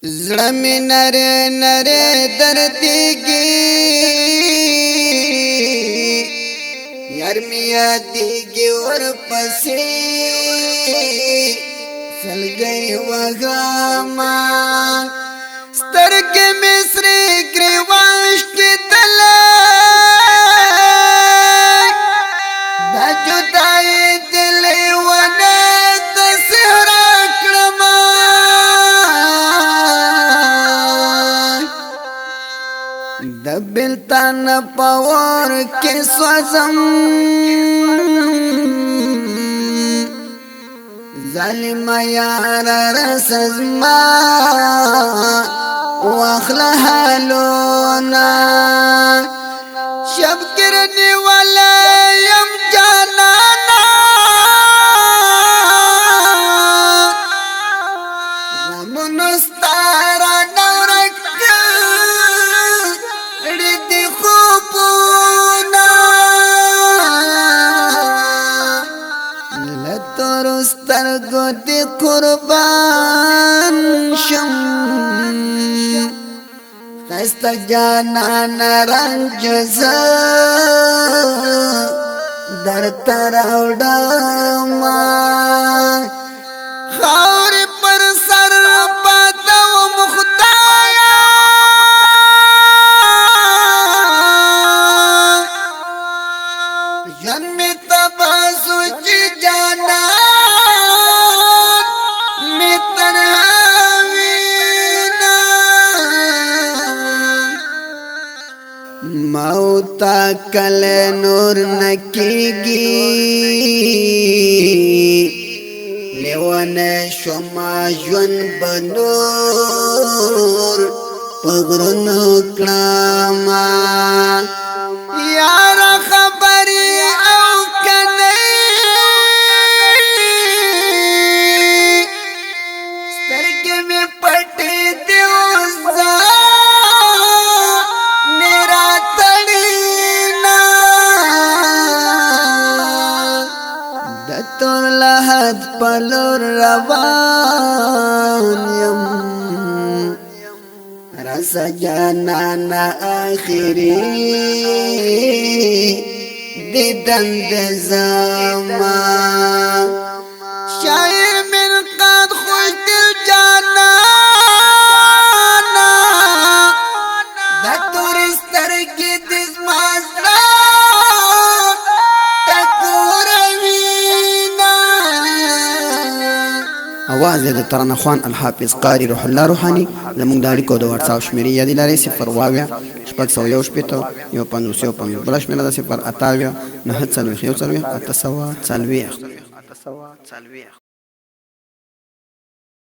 زړه مې نری نری دردېږي یار مې یادېږي ورپسې سلګۍ وهمه سترګې مې سرې کړې اوښکې تللې دا جدایي دې لیونۍ داسې راکړمه د بېلتان په اور کې سوځم ظالم یار رس زما واخله حالونه شب ګرنې والا یم جانانا غمونو ستا رانه ورک کړي دي خوبونه له تورو سترګو دې قربان شم ښایسته جانانه رنج زه درته راوړمه خاورې پر سر بادوم خدایه ژوند مې تباه سو چې جانان مې تنها وینه موتا کله نور نکېږي لیونه شوما ژوند به نور په غرونو کړمه یاره خبرې او کنې سترګې مې پټې دي اوس ځانې راتړینا د تور لحد په لور روان یم راسه جانانه آخري دیدن د زما شاعر من قد خوش دل جانانا دا تور سترګې د زما زړه ټکوروينه आवाज د ترانه خوان الحافظ قاری روح الله روحانی زموږ د اړیکو د واتساپ شمیرې یادې لرئ 0 شپږ سوه یو شپېته یو پنځوس یو پنځوس بله شمېره ده 0 اتاویا 9 څلوېښت 1 څلوېښت 8 سوه څلوېښت